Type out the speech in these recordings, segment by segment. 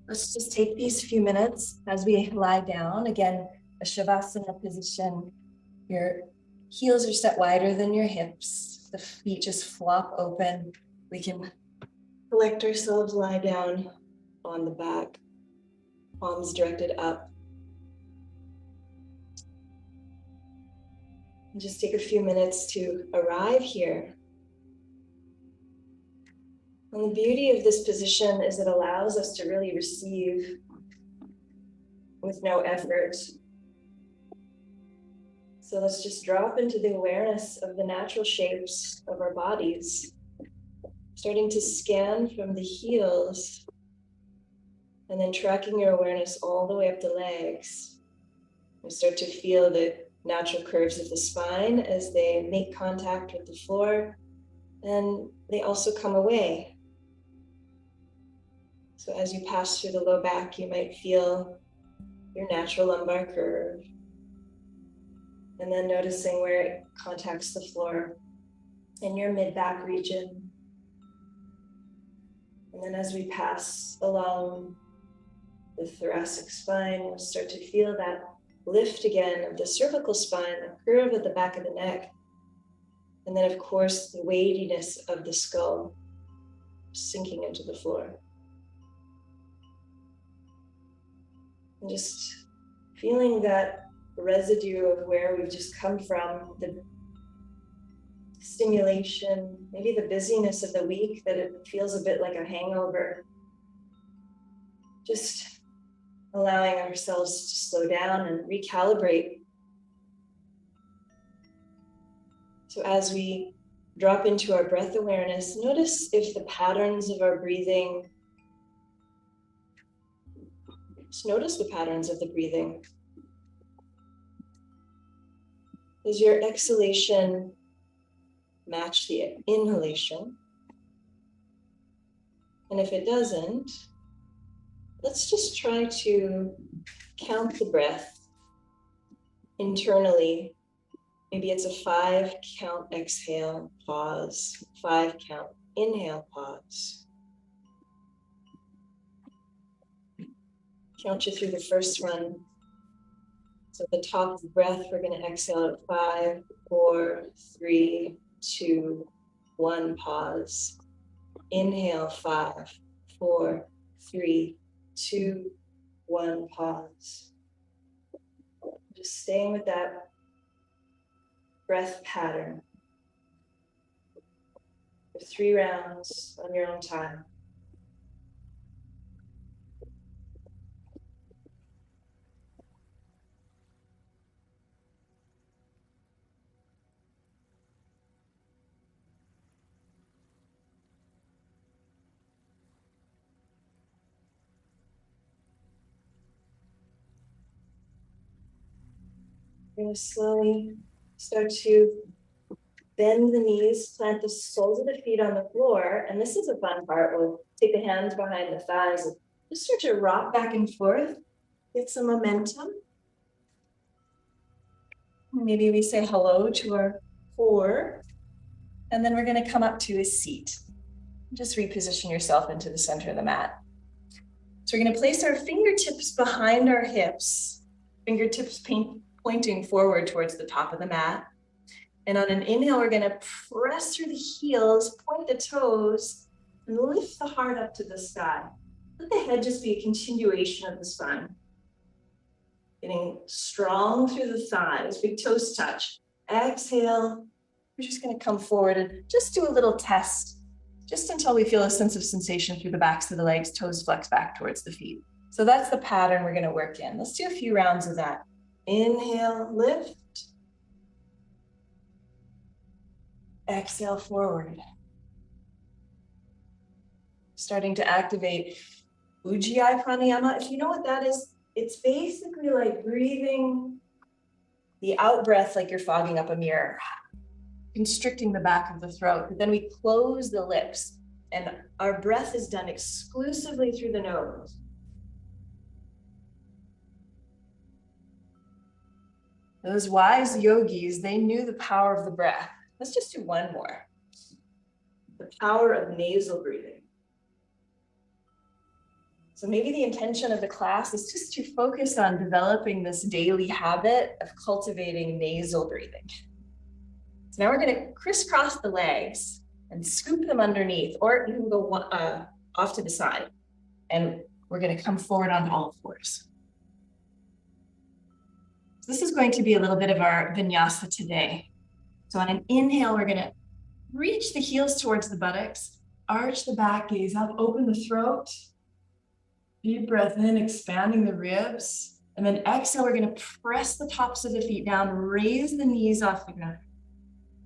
Let's just take these few minutes as we lie down. Again, a Shavasana position. Your heels are set wider than your hips. The feet just flop open. We can collect ourselves, lie down on the back, palms directed up. And just take a few minutes to arrive here. And the beauty of this position is it allows us to really receive with no effort. So let's just drop into the awareness of the natural shapes of our bodies, starting to scan from the heels and then tracking your awareness all the way up the legs. You start to feel the natural curves of the spine as they make contact with the floor, and they also come away. So as you pass through the low back, you might feel your natural lumbar curve, and then noticing where it contacts the floor in your mid-back region. And then as we pass along the thoracic spine, we'll start to feel that lift again of the cervical spine, the curve at the back of the neck. And then, of course, the weightiness of the skull sinking into the floor. And just feeling that residue of where we've just come from, the stimulation, maybe the busyness of the week, that it feels a bit like a hangover. Just allowing ourselves to slow down and recalibrate. So as we drop into our breath awareness, notice if the patterns of our breathing, just notice the patterns of the breathing. Does your exhalation match the inhalation? And if it doesn't, let's just try to count the breath internally. Maybe it's a 5 count exhale, pause, 5 count inhale, pause. Count you through the first one. So at the top of the breath, we're going to exhale at 5, 4, 3, 2, 1, pause. Inhale, 5, 4, 3, 2, 1, pause. Just staying with that breath pattern for 3 rounds on your own time. We're going to slowly start to bend the knees, plant the soles of the feet on the floor. And this is a fun part. We'll take the hands behind the thighs and just start to rock back and forth, get some momentum. Maybe we say hello to our core. And then we're going to come up to a seat. Just reposition yourself into the center of the mat. So we're going to place our fingertips behind our hips, fingertips pointing forward towards the top of the mat. And on an inhale, we're going to press through the heels, point the toes, and lift the heart up to the sky. Let the head just be a continuation of the spine. Getting strong through the thighs, big toes touch. Exhale. We're just going to come forward and just do a little test, just until we feel a sense of sensation through the backs of the legs, toes flex back towards the feet. So that's the pattern we're going to work in. Let's do a few rounds of that. Inhale, lift. Exhale, forward. Starting to activate Ujjayi pranayama. If you know what that is, it's basically like breathing the out breath like you're fogging up a mirror, constricting the back of the throat. But then we close the lips, and our breath is done exclusively through the nose. Those wise yogis, they knew the power of the breath. Let's just do one more. The power of nasal breathing. So maybe the intention of the class is just to focus on developing this daily habit of cultivating nasal breathing. So now we're going to crisscross the legs and scoop them underneath, or you can go off to the side. And we're going to come forward onto all fours. So this is going to be a little bit of our vinyasa today. So on an inhale, we're going to reach the heels towards the buttocks, arch the back, gaze up, open the throat. Deep breath in, expanding the ribs. And then exhale, we're going to press the tops of the feet down, raise the knees off the ground.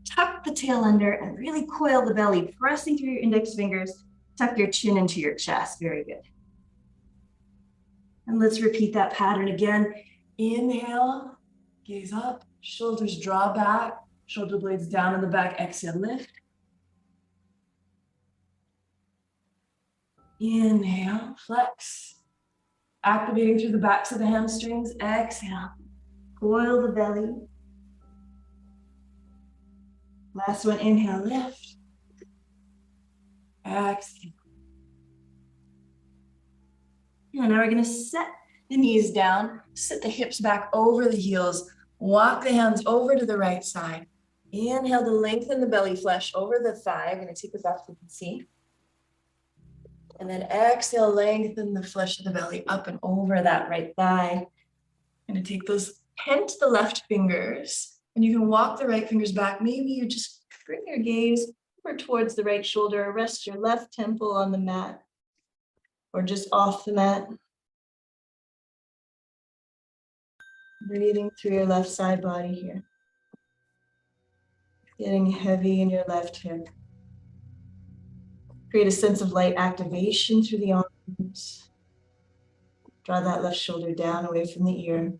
Tuck the tail under and really coil the belly, pressing through your index fingers. Tuck your chin into your chest. Very good. And let's repeat that pattern again. Inhale, gaze up, shoulders draw back, shoulder blades down in the back. Exhale, lift. Inhale, flex. Activating through the backs of the hamstrings. Exhale, coil the belly. Last one, inhale, lift. Exhale. And now we're going to set the knees down, sit the hips back over the heels, walk the hands over to the right side. Inhale to lengthen the belly flesh over the thigh. I'm going to take it back so you can see. And then exhale, lengthen the flesh of the belly up and over that right thigh. I'm going to take those, pent the left fingers, and you can walk the right fingers back. Maybe you just bring your gaze over towards the right shoulder, rest your left temple on the mat or just off the mat. Breathing through your left side body here. Getting heavy in your left hip. Create a sense of light activation through the arms. Draw that left shoulder down away from the ear.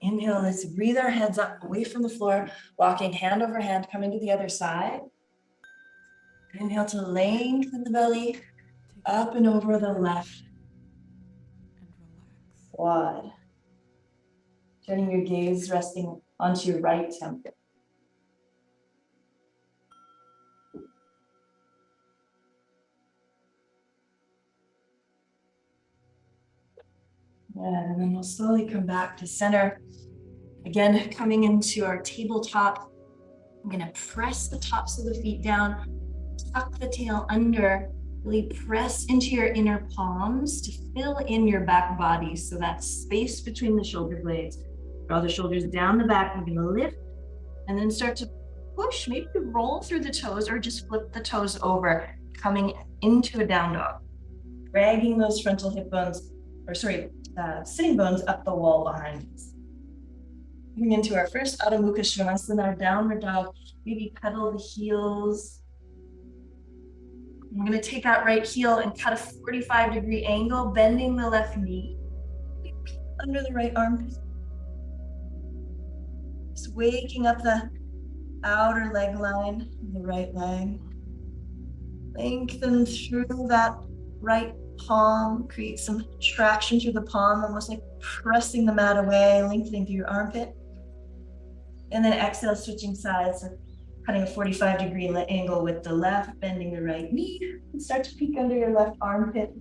Inhale, let's breathe our heads up away from the floor, walking hand over hand, coming to the other side. Inhale to lengthen the belly, up and over the left. Quad. Turning your gaze, resting onto your right temple. And then we'll slowly come back to center. Again, coming into our tabletop. I'm going to press the tops of the feet down, tuck the tail under, really press into your inner palms to fill in your back body. So that space between the shoulder blades. Draw the shoulders down the back. We're going to lift and then start to push, maybe roll through the toes or just flip the toes over, coming into a down dog. Dragging those frontal hip bones, sitting bones up the wall behind us. Moving into our first Adho Mukha Svanasana, our downward dog. Maybe pedal the heels. I'm going to take that right heel and cut a 45-degree angle, bending the left knee. Under the right armpit. Just waking up the outer leg line of the right leg. Lengthen through that right palm, create some traction through the palm, almost like pressing the mat away, lengthening through your armpit. And then exhale, switching sides, so cutting a 45-degree angle with the left, bending the right knee, and start to peek under your left armpit.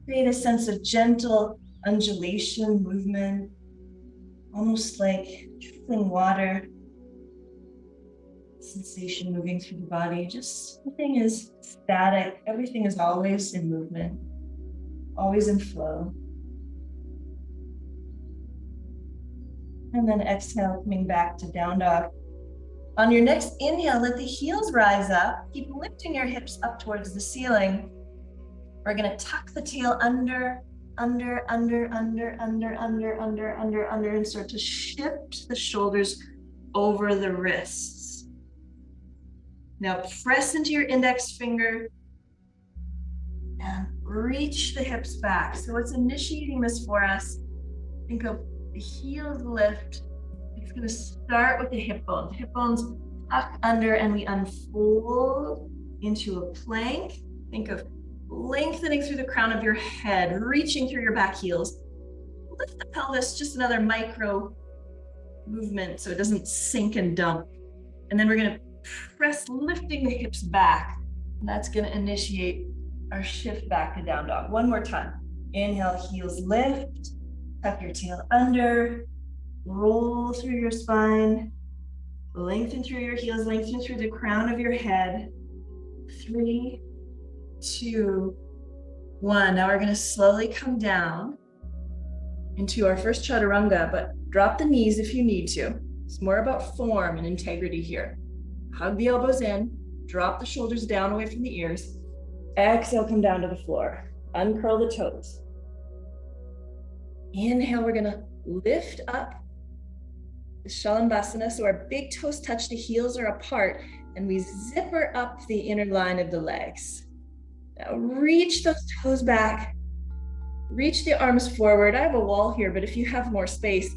Create a sense of gentle undulation, movement, almost like trickling water. Sensation moving through the body. Just nothing is static. Everything is always in movement, always in flow. And then exhale, coming back to down dog. On your next inhale, let the heels rise up. Keep lifting your hips up towards the ceiling. We're going to tuck the tail under, and start to shift the shoulders over the wrists. Now press into your index finger and reach the hips back. So what's initiating this for us? Think of the heels lift. It's going to start with the hip bones. Hip bones tuck under and we unfold into a plank. Think of lengthening through the crown of your head, reaching through your back heels. Lift the pelvis, just another micro movement so it doesn't sink and dump. And then we're going to press, lifting the hips back. And that's going to initiate our shift back to down dog. One more time. Inhale, heels lift, tuck your tail under, roll through your spine, lengthen through your heels, lengthen through the crown of your head. 3, 2, 1. Now we're going to slowly come down into our first chaturanga, but drop the knees if you need to. It's more about form and integrity here. Hug the elbows in, drop the shoulders down away from the ears. Exhale, come down to the floor. Uncurl the toes. Inhale, we're gonna lift up the Shalabhasana, so our big toes touch, the heels are apart, and we zipper up the inner line of the legs. Now reach those toes back, reach the arms forward. I have a wall here, but if you have more space,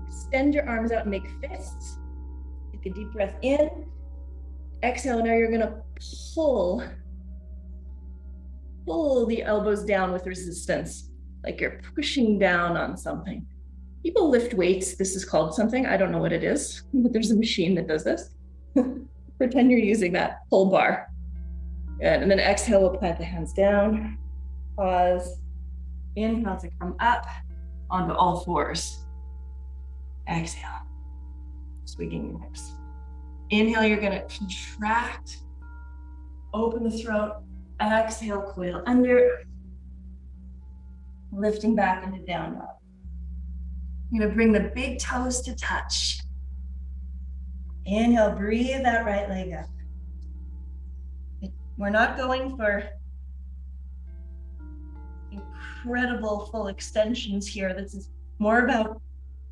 extend your arms out and make fists. Take a deep breath in. Exhale, now you're gonna pull the elbows down with resistance, like you're pushing down on something. People lift weights. This is called something. I don't know what it is, but there's a machine that does this. Pretend you're using that pull bar. Good. And then exhale, we'll plant the hands down. Pause. Inhale to come up onto all fours. Exhale. Swigging your hips. Inhale, you're going to contract. Open the throat. Exhale, coil under. Lifting back into down dog. You're going to bring the big toes to touch. Inhale, breathe that right leg up. We're not going for incredible full extensions here. This is more about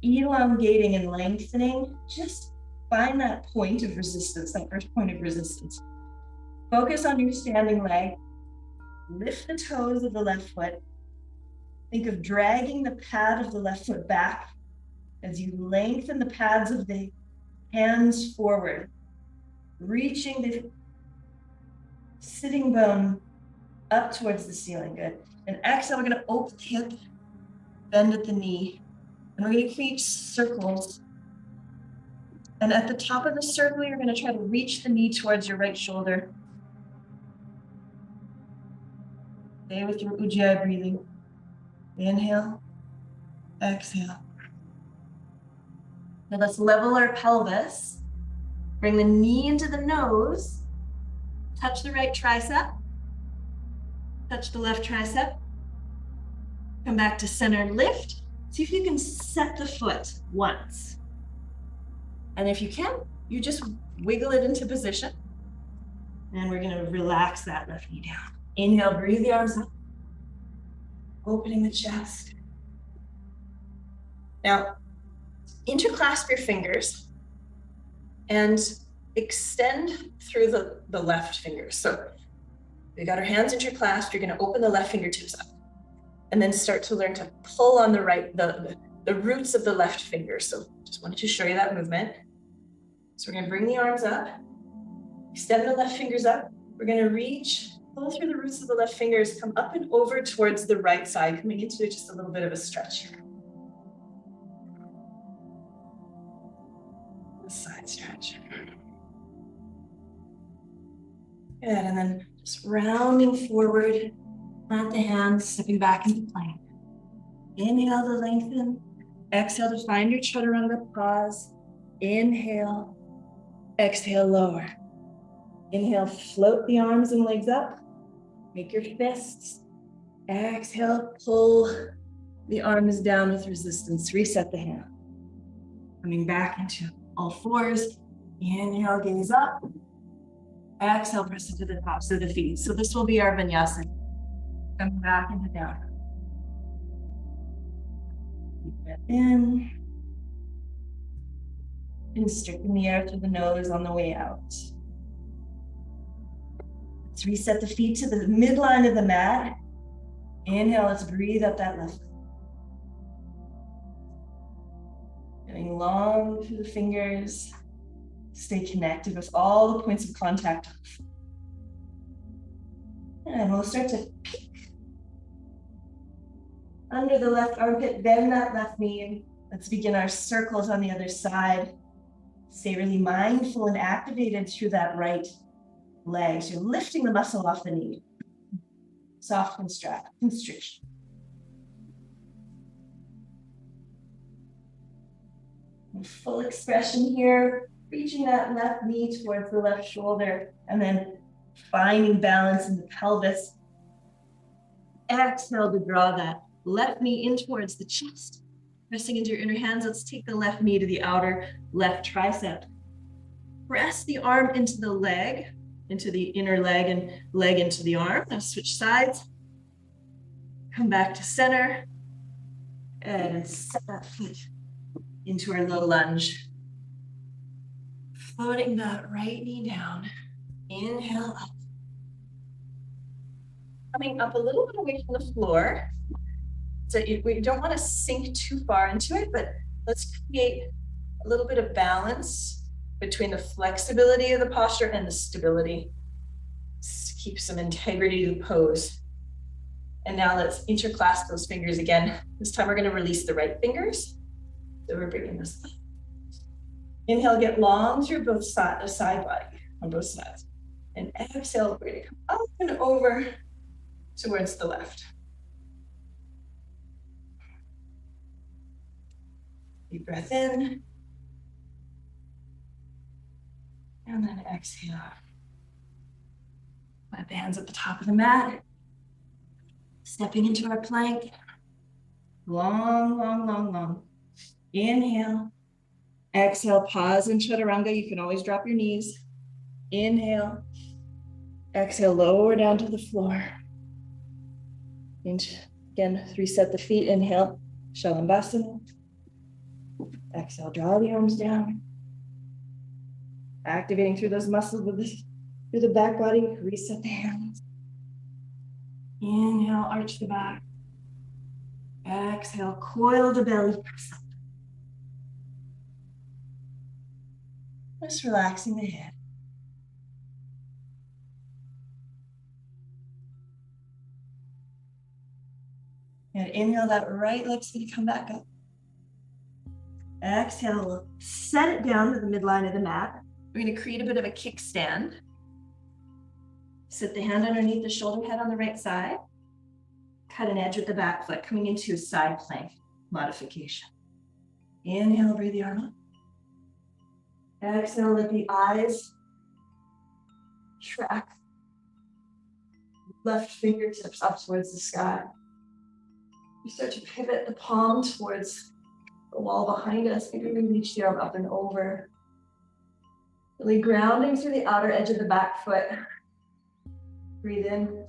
elongating and lengthening. Just find that point of resistance, that first point of resistance. Focus on your standing leg. Lift the toes of the left foot. Think of dragging the pad of the left foot back as you lengthen the pads of the hands forward, reaching the sitting bone up towards the ceiling. Good. And exhale, we're going to open the hip, bend at the knee, and we're going to create circles. And at the top of the circle, you're going to try to reach the knee towards your right shoulder. Stay with your Ujjayi breathing. Inhale, exhale. Now let's level our pelvis. Bring the knee into the nose. Touch the right tricep. Touch the left tricep. Come back to center, lift. See if you can set the foot once. And if you can, you just wiggle it into position. And we're going to relax that left knee down. Inhale, breathe the arms up. Opening the chest. Now, interclasp your fingers and extend through the left fingers. So we got our hands interclasped. You're going to open the left fingertips up and then start to learn to pull on the right, the roots of the left finger. So just wanted to show you that movement. So we're going to bring the arms up, extend the left fingers up. We're going to reach, pull through the roots of the left fingers, come up and over towards the right side, coming into just a little bit of a stretch here. The side stretch. Good, and then just rounding forward, plant the hands, stepping back into plank. Inhale to lengthen. Exhale to find your chaturanga, pause. Inhale, exhale, lower. Inhale, float the arms and legs up. Make your fists. Exhale, pull the arms down with resistance. Reset the hand. Coming back into all fours. Inhale, gaze up. Exhale, press into the tops of the feet. So this will be our vinyasa. Come back into down. Deep breath in. Constricting the air through the nose on the way out. Let's reset the feet to the midline of the mat. Inhale, let's breathe up that left. Getting long through the fingers. Stay connected with all the points of contact. And we'll start to peek under the left armpit, bend that left knee. Let's begin our circles on the other side. Stay really mindful and activated through that right leg. So you're lifting the muscle off the knee. soft constriction. And full expression here, reaching that left knee towards the left shoulder, and then finding balance in the pelvis. Exhale to draw that left knee in towards the chest. Pressing into your inner hands, let's take the left knee to the outer left tricep. Press the arm into the leg, into the inner leg, and leg into the arm. Now switch sides. Come back to center. And set that foot into our low lunge. Floating that right knee down. Inhale up. Coming up a little bit away from the floor. So we don't want to sink too far into it, but let's create a little bit of balance between the flexibility of the posture and the stability. Just keep some integrity to the pose. And now let's interclasp those fingers again. This time we're going to release the right fingers. So we're bringing this up. Inhale, get long through both side body on both sides. And exhale, we're going to come up and over towards the left. Deep breath in. And then exhale. Plant the hands at the top of the mat. Stepping into our plank. Long, long, long, long. Inhale. Exhale, pause in chaturanga. You can always drop your knees. Inhale. Exhale, lower down to the floor. Again, reset the feet. Inhale, Shalambhasana. Exhale, draw the arms down. Activating through those muscles through the back body. Reset the hands. Inhale, arch the back. Exhale, coil the belly. Just relaxing the head. And inhale, that right leg's going to come back up. Exhale, set it down to the midline of the mat. We're going to create a bit of a kickstand. Sit the hand underneath the shoulder head on the right side. Cut an edge with the back foot, coming into a side plank modification. Inhale, breathe the arm up. Exhale, let the eyes track left fingertips up towards the sky. You start to pivot the palm towards the wall behind us. Maybe we reach the arm up and over. Really grounding through the outer edge of the back foot. Breathe in.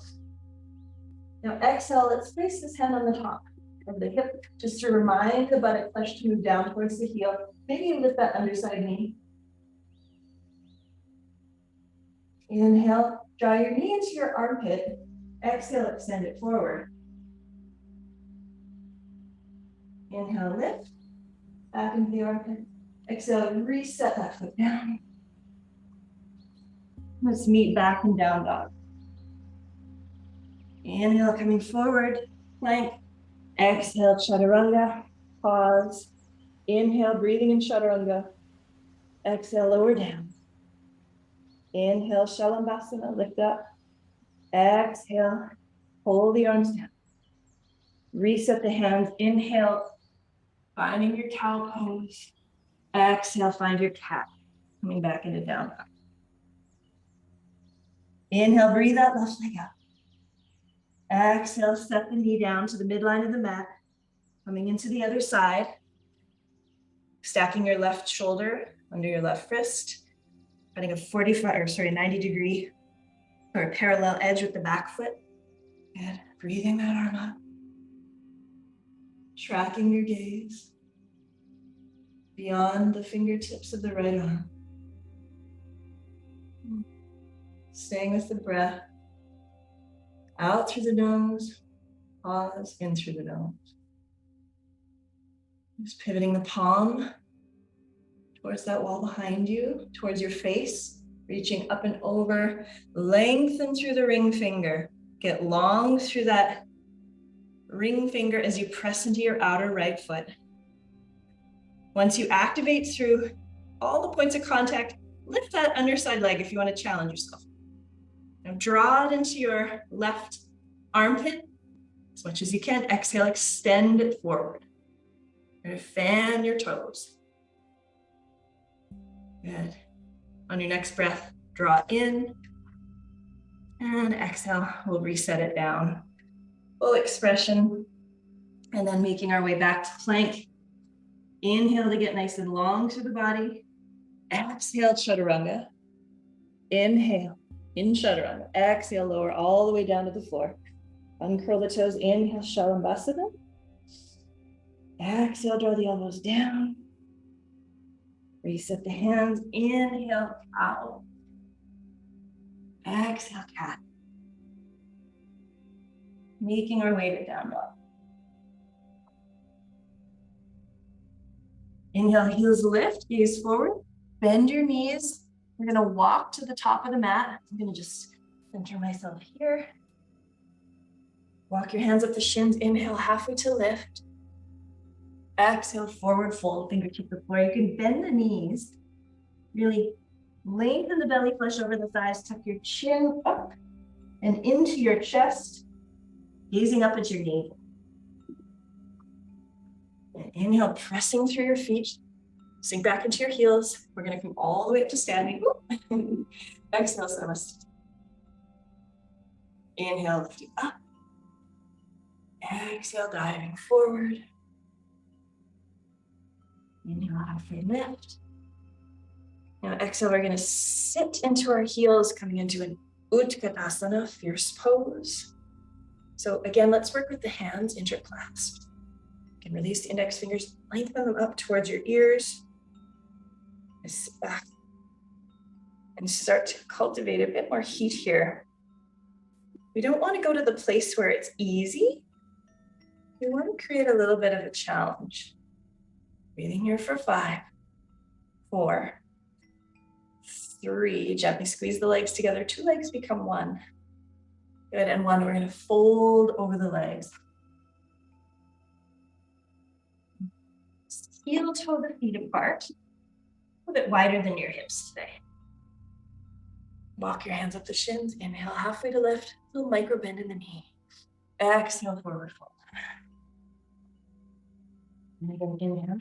Now exhale, let's place this hand on the top of the hip, just to remind the buttock flesh to move down towards the heel. Maybe lift that underside knee. Inhale, draw your knee into your armpit. Exhale, extend it forward. Inhale, lift, back into the armpit. Exhale, reset that foot down. Let's meet back and down dog. Inhale, coming forward, plank. Exhale, chaturanga, pause. Inhale, breathing in chaturanga. Exhale, lower down. Inhale, Shalambhasana, lift up. Exhale, hold the arms down. Reset the hands. Inhale, finding your cow pose. Exhale, find your cat. Coming back into down dog. Inhale, breathe that left leg up. Exhale, step the knee down to the midline of the mat. Coming into the other side. Stacking your left shoulder under your left wrist. Finding a 90 degree or a parallel edge with the back foot. Good. Breathing that arm up. Tracking your gaze beyond the fingertips of the right arm. Staying with the breath. Out through the nose, pause, in through the nose. Just pivoting the palm towards that wall behind you, towards your face, reaching up and over, lengthen through the ring finger. Get long through that ring finger as you press into your outer right foot. Once you activate through all the points of contact, lift that underside leg if you want to challenge yourself. Now draw it into your left armpit as much as you can. Exhale, extend it forward. You're gonna fan your toes. Good. On your next breath, draw in. And exhale, we'll reset it down. Full expression. And then making our way back to plank. Inhale to get nice and long through the body. Exhale, chaturanga. Inhale, in chaturanga. Exhale, lower all the way down to the floor. Uncurl the toes. Inhale, shalambhasana. Exhale, draw the elbows down. Reset the hands. Inhale, out. Exhale, cat. Making our way to down dog. Inhale, heels lift, gaze forward. Bend your knees. We're gonna walk to the top of the mat. I'm gonna just center myself here. Walk your hands up the shins. Inhale, halfway to lift. Exhale, forward fold, fingertip to the floor. You can bend the knees. Really lengthen the belly, flush over the thighs, tuck your chin up and into your chest, gazing up at your navel. And inhale, pressing through your feet. Sink back into your heels. We're gonna come all the way up to standing. Exhale, samasthiti. Inhale, lifting up. Exhale, diving forward. Inhale, halfway lift. Now exhale, we're gonna sit into our heels, coming into an Utkatasana, fierce pose. So again, let's work with the hands interclasped. You can release the index fingers, lengthen them up towards your ears. And sit back and start to cultivate a bit more heat here. We don't want to go to the place where it's easy. We want to create a little bit of a challenge. Breathing here for 5, 4, 3. Gently squeeze the legs together. 2 legs become 1. Good, and 1. We're going to fold over the legs. Heel toe the feet apart. A little bit wider than your hips today. Walk your hands up the shins. Inhale, halfway to lift. Little micro bend in the knee. Exhale, forward fold. And again, inhale.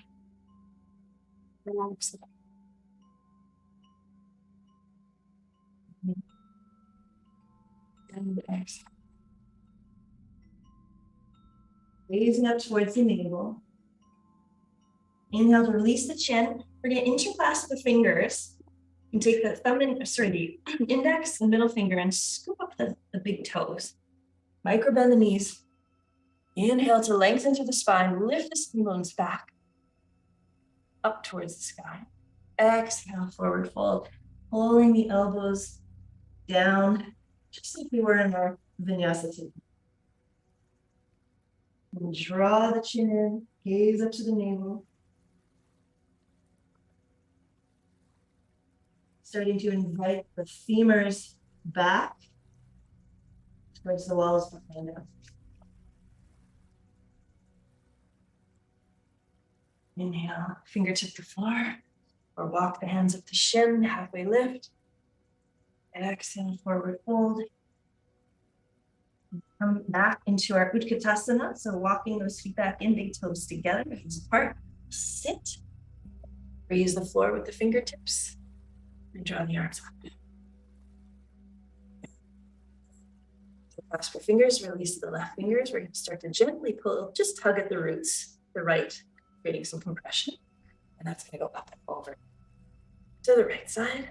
Relax it. And exhale. Raising up towards the navel. Inhale to release the chin. We're going to interclasp the fingers and take the the index and middle finger and scoop up the big toes. Micro bend the knees. Inhale to lengthen through the spine. Lift the skin bones back up towards the sky. Exhale, forward fold. Pulling the elbows down, just like we were in our vinyasa today. And draw the chin in, gaze up to the navel. Starting to invite the femurs back towards the walls behind us. Inhale, fingertip to floor, or walk the hands up the shin, halfway lift. Exhale, forward fold. Come back into our Utkatasana, so walking those feet back in, big toes together, hands apart. Sit. Raise the floor with the fingertips. And draw the arms up. So clasp your fingers, release the left fingers. We're going to start to gently pull, just tug at the roots, the right, creating some compression. And that's going to go up and over to the right side.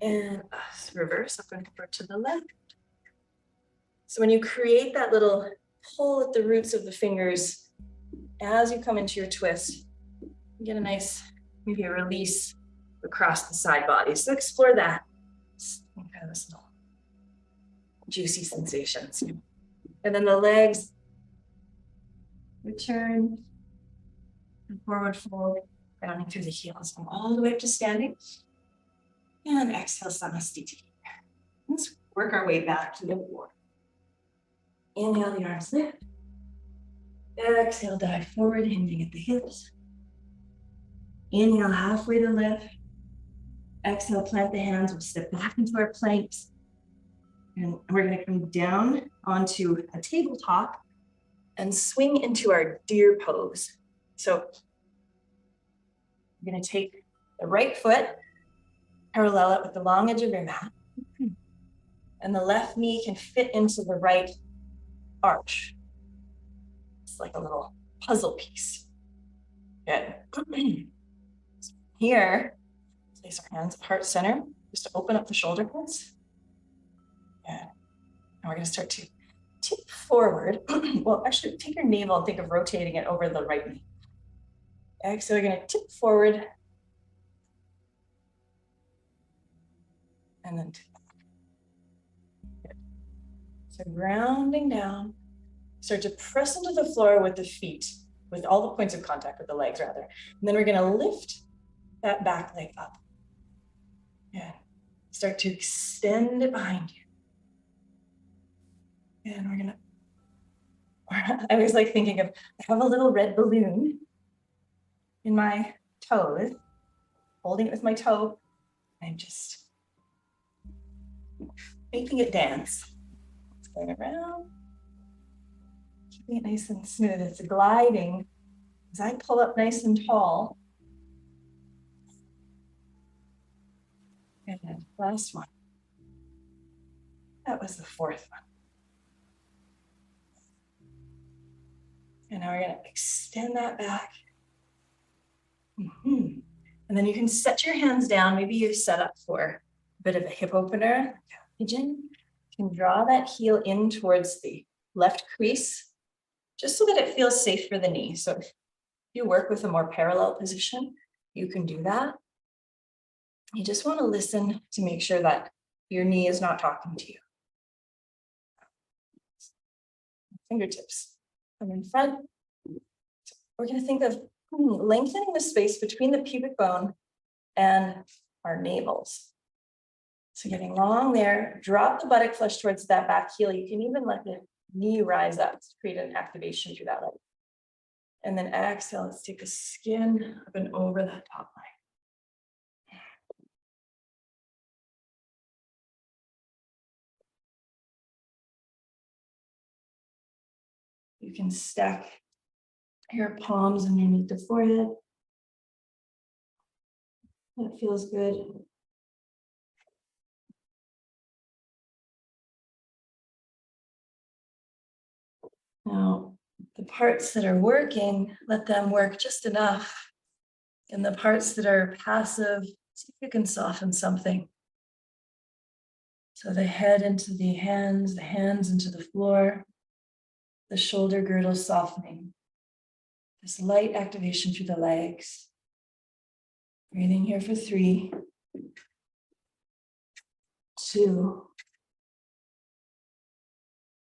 And reverse, up and over to the left. So when you create that little pull at the roots of the fingers, as you come into your twist, you get a nice, maybe a release across the side body. So explore that. Kind of this little juicy sensations. And then the legs, return, and forward fold, rounding through the heels. Come all the way up to standing. And exhale, samasthiti. Let's work our way back to the floor. Inhale, the arms lift. Exhale, dive forward, hinging at the hips. Inhale, halfway to lift. Exhale, plant the hands. We'll step back into our planks. And we're going to come down onto a tabletop and swing into our deer pose. So you're going to take the right foot, parallel it with the long edge of your mat, and the left knee can fit into the right arch. It's like a little puzzle piece. Good. Here, place our hands at heart center, just to open up the shoulder blades. Good. And we're going to start to tip forward. Well, actually, take your navel and think of rotating it over the right knee. Okay, so we're going to tip forward. And then tip back. Good. So grounding down. Start to press into the floor with the feet, with all the points of contact with the legs, rather. And then we're going to lift that back leg up. And start to extend it behind you. And we're going to, I always like thinking of, I have a little red balloon in my toes, holding it with my toe, and just making it dance. It's going around, keeping it nice and smooth. It's gliding as I pull up nice and tall. And last one. That was the fourth one. And now we're going to extend that back. And then you can set your hands down. Maybe you're set up for a bit of a hip opener, pigeon. You can draw that heel in towards the left crease, just so that it feels safe for the knee. So if you work with a more parallel position, you can do that. You just want to listen to make sure that your knee is not talking to you. Fingertips come in front. We're going to think of lengthening the space between the pubic bone and our navels. So getting long there, drop the buttock flush towards that back heel. You can even let the knee rise up to create an activation through that leg. And then exhale, let's take the skin up and over that top line. You can stack your palms underneath the forehead. That feels good. Now, the parts that are working, let them work just enough. And the parts that are passive, see if you can soften something. So the head into the hands into the floor, the shoulder girdle softening. This light activation through the legs. Breathing here for 3, 2,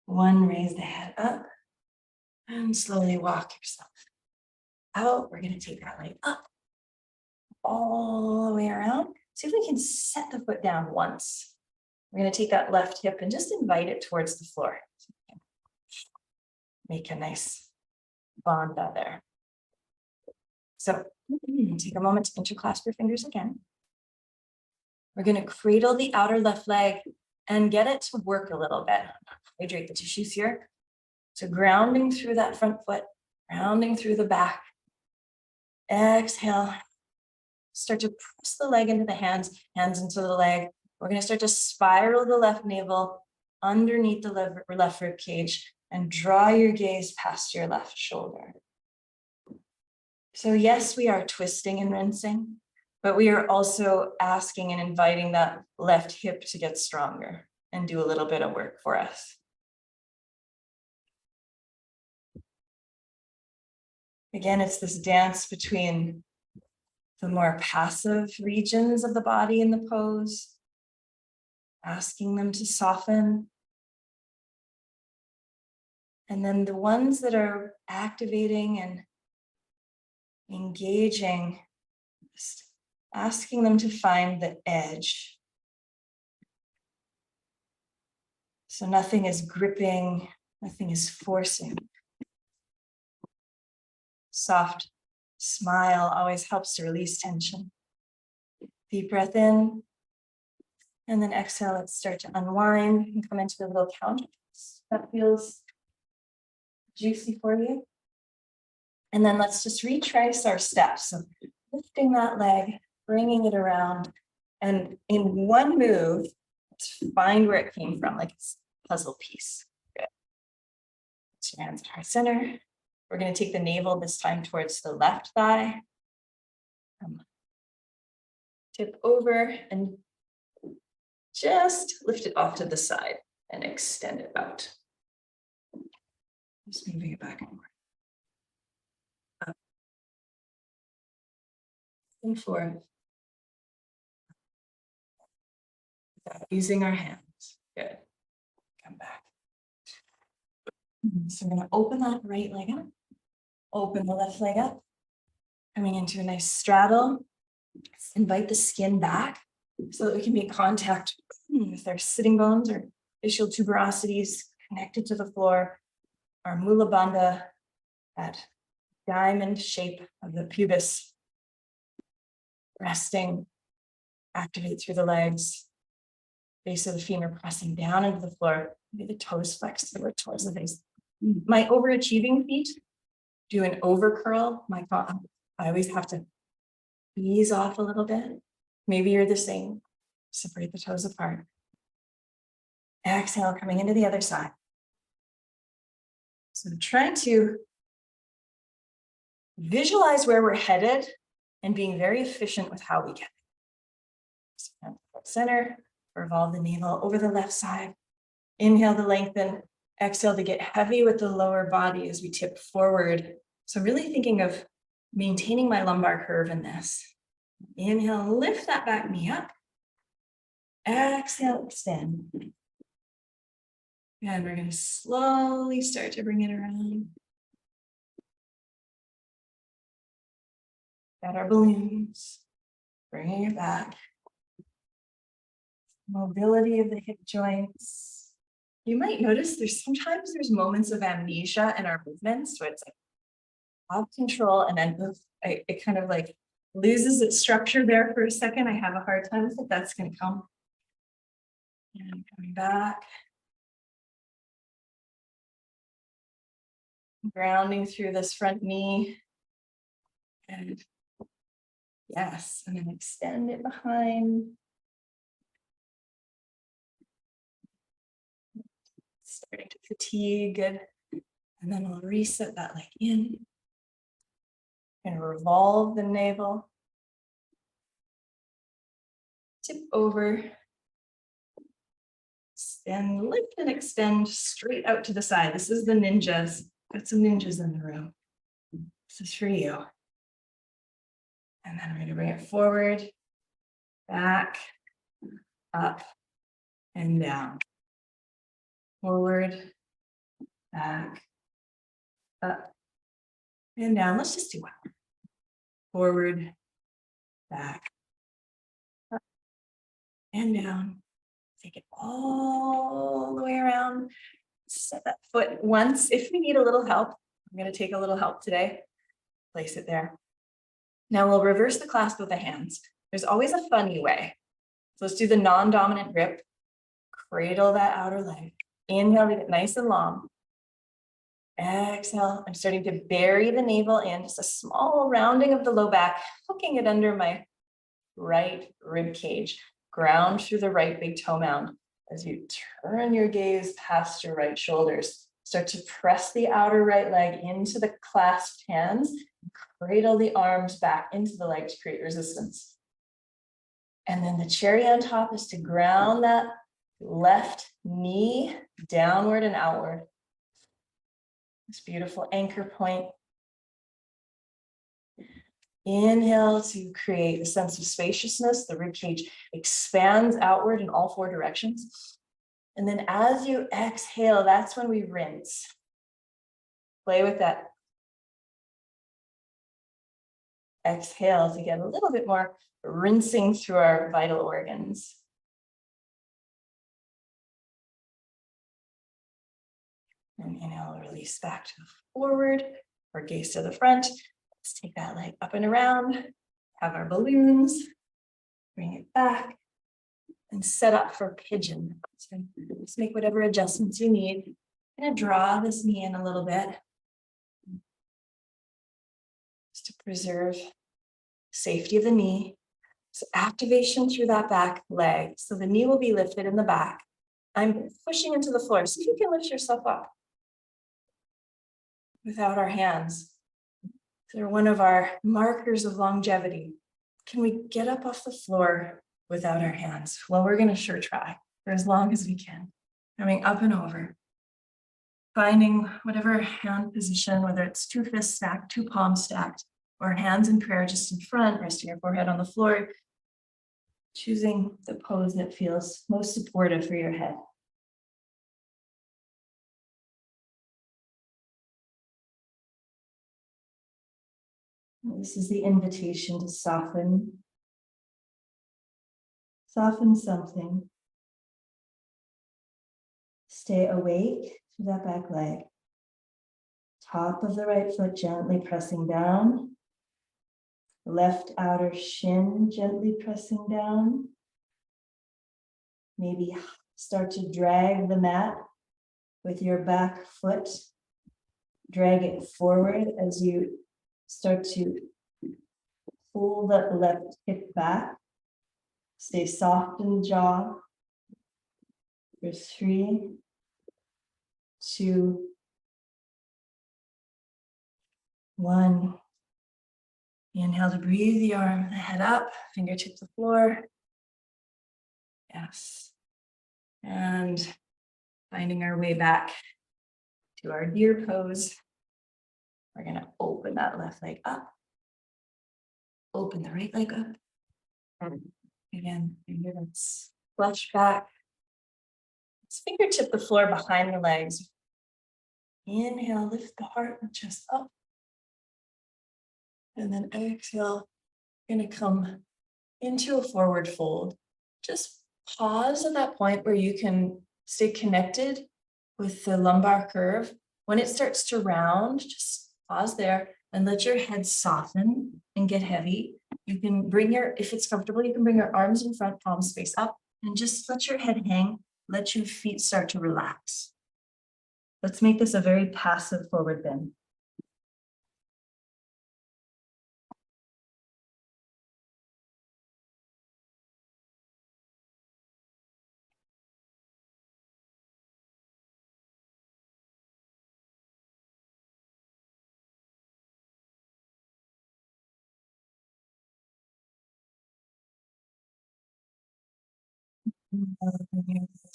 1. Raise the head up and slowly walk yourself out. We're going to take our leg up all the way around. See if we can set the foot down once. We're going to take that left hip and just invite it towards the floor. Make a nice bond out there. So take a moment to interclasp your fingers again. We're going to cradle the outer left leg and get it to work a little bit. Hydrate the tissues here. So grounding through that front foot, grounding through the back. Exhale. Start to press the leg into the hands into the leg. We're going to start to spiral the left navel underneath the left rib cage and draw your gaze past your left shoulder. So yes, we are twisting and rinsing, but we are also asking and inviting that left hip to get stronger and do a little bit of work for us. Again, it's this dance between the more passive regions of the body in the pose, asking them to soften. And then the ones that are activating and engaging, just asking them to find the edge. So nothing is gripping, nothing is forcing. Soft smile always helps to release tension. Deep breath in And then exhale, let's start to unwind and come into the little counter. That feels juicy for you. And then let's just retrace our steps. So lifting that leg, bringing it around, and in one move, let's find where it came from, like it's a puzzle piece. Good. Put your hands at heart center. We're going to take the navel this time towards the left thigh. Tip over and just lift it off to the side and extend it out. Just moving it back and forth. Up and forth. Without using our hands. Good. Come back. So we're going to open that right leg up. Open the left leg up. Coming into a nice straddle. Let's invite the skin back so that we can make contact with our sitting bones or ischial tuberosities connected to the floor. Our mula bandha, that diamond shape of the pubis, resting, activate through the legs, base of the femur pressing down into the floor, maybe the toes flexed towards the face. My overachieving feet do an over curl. I always have to ease off a little bit. Maybe you're the same. Separate the toes apart. Exhale, coming into the other side. So trying to visualize where we're headed and being very efficient with how we get there. So center, revolve the navel over the left side. Inhale to lengthen. Exhale to get heavy with the lower body as we tip forward. So really thinking of maintaining my lumbar curve in this. Inhale, lift that back knee up. Exhale, extend. And we're going to slowly start to bring it around. Got our balloons. Bringing it back. Mobility of the hip joints. You might notice there's moments of amnesia in our movements where it's like off control and then it kind of like loses its structure there for a second. I have a hard time with it. That's going to come. And coming back. Grounding through this front knee. And yes, and then extend it behind. Starting to fatigue. Good. And then we'll reset that leg in. And revolve the navel. Tip over. And lift and extend straight out to the side. This is the ninjas. Got some ninjas in the room. This is for you. And then we're going to bring it forward, back, up, and down. Forward, back, up, and down. Let's just do one. Forward, back, up, and down. Take it all the way around. Set that foot once. If we need a little help, I'm going to take a little help today. Place it there. Now we'll reverse the clasp with the hands. There's always a funny way. So let's do the non-dominant grip. Cradle that outer leg. Inhale, leave it nice and long. Exhale, I'm starting to bury the navel in, just a small rounding of the low back, hooking it under my right rib cage. Ground through the right big toe mound. As you turn your gaze past your right shoulders, start to press the outer right leg into the clasped hands, cradle the arms back into the leg to create resistance. And then the cherry on top is to ground that left knee downward and outward. This beautiful anchor point. Inhale to create a sense of spaciousness. The rib cage expands outward in all four directions. And then as you exhale, that's when we rinse. Play with that. Exhale to get a little bit more rinsing through our vital organs. And inhale, release back to the forward or gaze to the front. Let's take that leg up and around, have our balloons, bring it back, and set up for pigeon. So just make whatever adjustments you need. I'm gonna draw this knee in a little bit just to preserve safety of the knee. So activation through that back leg. So the knee will be lifted in the back. I'm pushing into the floor. See if you can lift yourself up without our hands. They're one of our markers of longevity. Can we get up off the floor without our hands? Well, we're gonna sure try for as long as we can. Coming up and over. Finding whatever hand position, whether it's two fists stacked, two palms stacked, or hands in prayer just in front, resting your forehead on the floor. Choosing the pose that feels most supportive for your head. This is the invitation to soften. Soften something. Stay awake to that back leg. Top of the right foot gently pressing down. Left outer shin gently pressing down. Maybe start to drag the mat with your back foot. Drag it forward as you start to pull that left hip back. Stay soft in the jaw. For 3, 2, 1. Inhale to breathe the arm, the head up, fingertip to the floor. Yes. And finding our way back to our deer pose. We're going to open that left leg up. Open the right leg up. Again, let's flush back. Let's fingertip the floor behind the legs. Inhale, lift the heart and chest up. And then exhale, going to come into a forward fold. Just pause at that point where you can stay connected with the lumbar curve. When it starts to round, just pause there and let your head soften and get heavy. You can bring if it's comfortable, you can bring your arms in front, palms face up, and just let your head hang. Let your feet start to relax. Let's make this a very passive forward bend.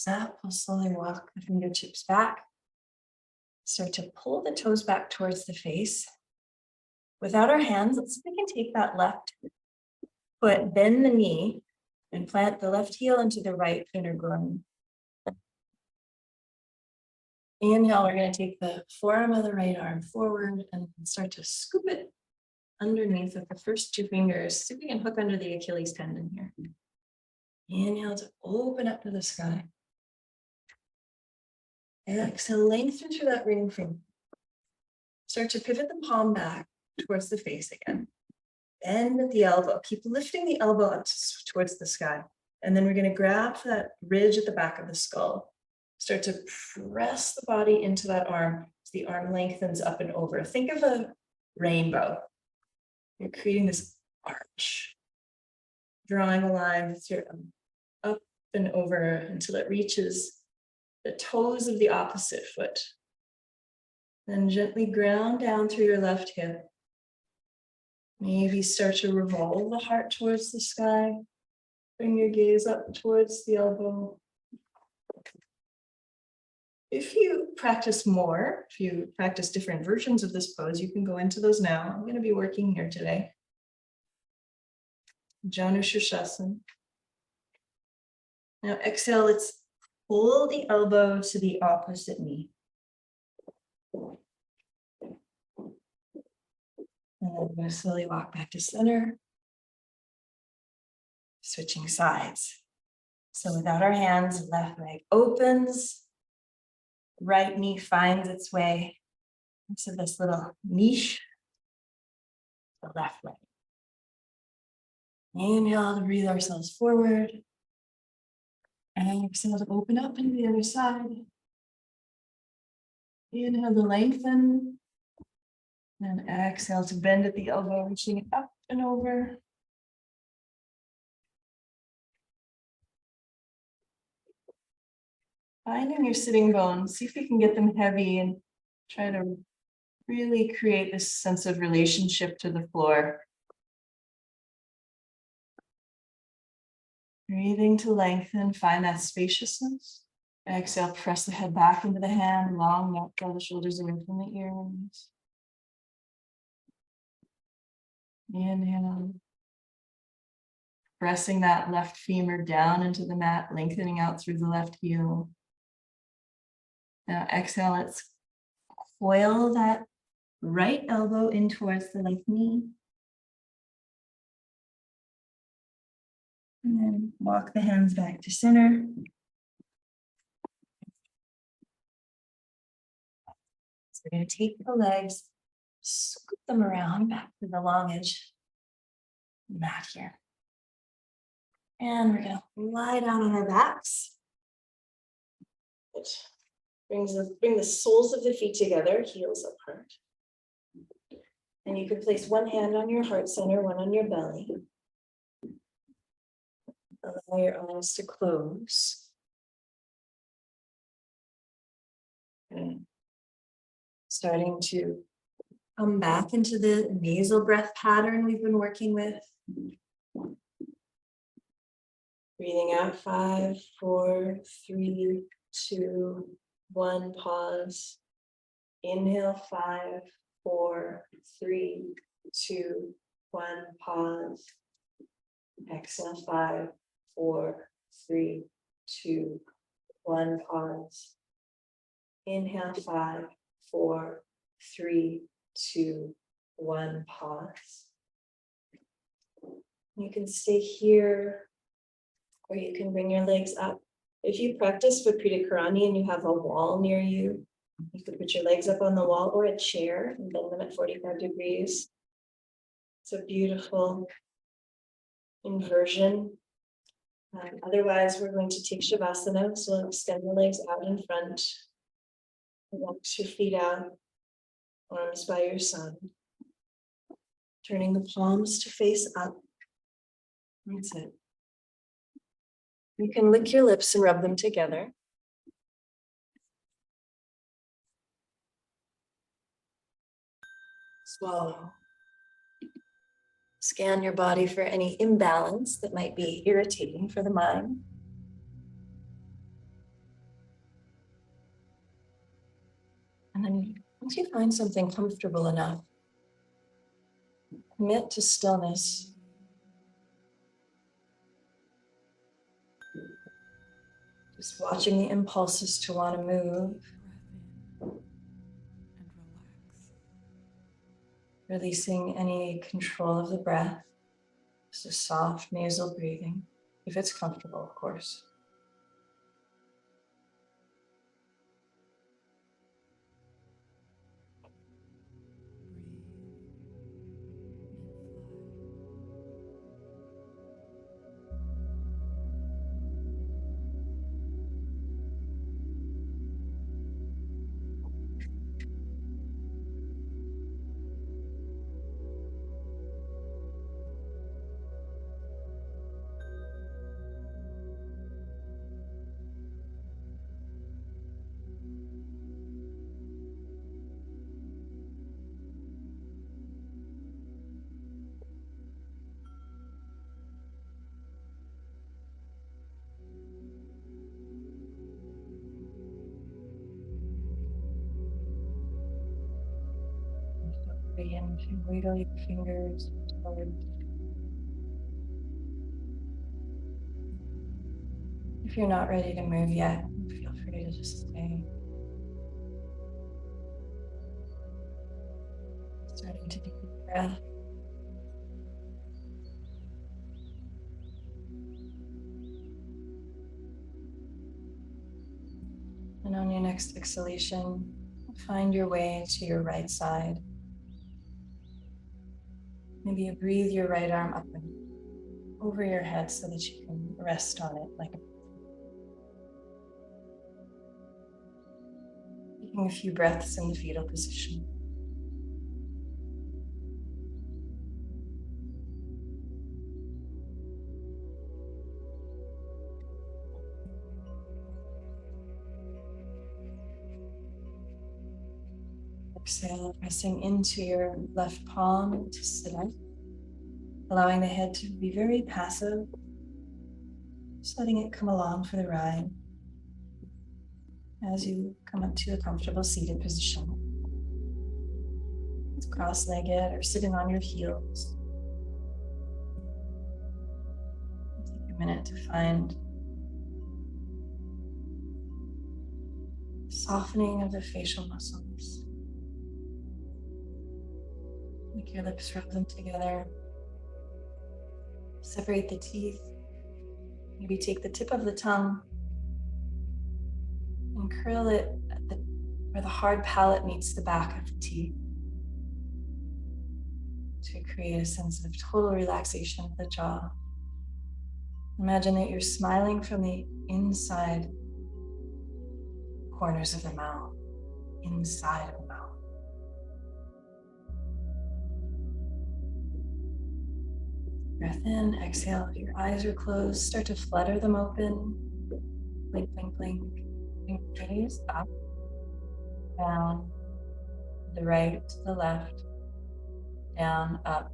Up, we'll slowly walk the fingertips back. Start to pull the toes back towards the face. Without our hands, let's see if we can take that left foot, bend the knee, and plant the left heel into the right inner groin. Inhale, we're going to take the forearm of the right arm forward and start to scoop it underneath with the first 2 fingers. See if we can hook under the Achilles tendon here. Inhale to open up to the sky. Exhale, lengthen through that ring finger. Start to pivot the palm back towards the face again. Bend at the elbow. Keep lifting the elbow up towards the sky. And then we're going to grab that ridge at the back of the skull. Start to press the body into that arm as the arm lengthens up and over. Think of a rainbow. You're creating this arch, drawing a line with your up and over until it reaches the toes of the opposite foot. Then gently ground down through your left hip. Maybe start to revolve the heart towards the sky. Bring your gaze up towards the elbow. If you practice more, if you practice different versions of this pose, you can go into those now. I'm going to be working here today. Janu Shirshasana. Now exhale, let's pull the elbow to the opposite knee. And then we're going to slowly walk back to center. Switching sides. So without our hands, left leg opens. Right knee finds its way into this little niche. The left leg. Inhale to breathe ourselves forward. And exhale to open up into the other side. Inhale to lengthen. And exhale to bend at the elbow, reaching it up and over. Finding your sitting bones, see if you can get them heavy and try to really create this sense of relationship to the floor. Breathing to lengthen, find that spaciousness. Exhale, press the head back into the hand, long neck, draw the shoulders away from the ears. Inhale. Pressing that left femur down into the mat, lengthening out through the left heel. Now exhale, let's coil that right elbow in towards the left knee. And then walk the hands back to center. So we're going to take the legs, scoop them around back to the long edge mat here. And we're going to lie down on our backs. Which bring the soles of the feet together, heels apart. And you could place one hand on your heart center, one on your belly. Allow your eyes to close. Okay. Starting to come back into the nasal breath pattern we've been working with. Breathing out, 5, 4, 3, 2, 1, pause. Inhale, 5, 4, 3, 2, 1, pause. Exhale, 5, 4, 3, 2, 1, pause. Inhale, 5, 4, 3, 2, 1, pause. You can stay here, or you can bring your legs up. If you practice Viparita Karani and you have a wall near you, you could put your legs up on the wall or a chair and bend them at 45 degrees. It's a beautiful inversion. Otherwise, we're going to take Shavasana. So extend the legs out in front. Walk your feet out, arms by your side. Turning the palms to face up. That's it. You can lick your lips and rub them together. Swallow. Scan your body for any imbalance that might be irritating for the mind. And then once you find something comfortable enough, commit to stillness. Just watching the impulses to want to move. Releasing any control of the breath. Just a soft nasal breathing, if it's comfortable, of course. And wiggle your fingers towards. If you're not ready to move yet, feel free to just stay. Starting to take a breath. And on your next exhalation, find your way to your right side. Maybe you breathe your right arm up and over your head so that you can rest on it like a Taking a few breaths in the fetal position. Exhale, pressing into your left palm to sit up, allowing the head to be very passive, just letting it come along for the ride as you come up to a comfortable seated position. It's cross-legged or sitting on your heels. Take a minute to find softening of the facial muscles. Make your lips rub them together. Separate the teeth. Maybe take the tip of the tongue and curl it at where the hard palate meets the back of the teeth to create a sense of total relaxation of the jaw. Imagine that you're smiling from the inside corners of the mouth, inside of the mouth. Breath in, exhale. If your eyes are closed, start to flutter them open. Blink, blink, blink. Gaze up, down, to the right, to the left, down, up,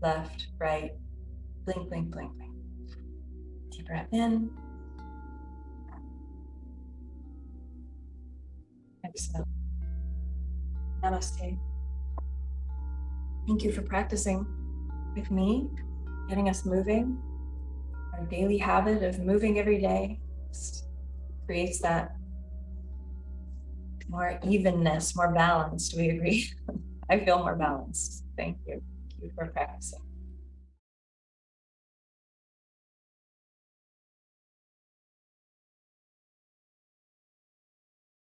left, right. Blink, blink, blink, blink. Deep breath in. Exhale. Namaste. Thank you for practicing with me, getting us moving. Our daily habit of moving every day creates that more evenness, more balanced. Do we agree? I feel more balanced. Thank you. Thank you for practicing.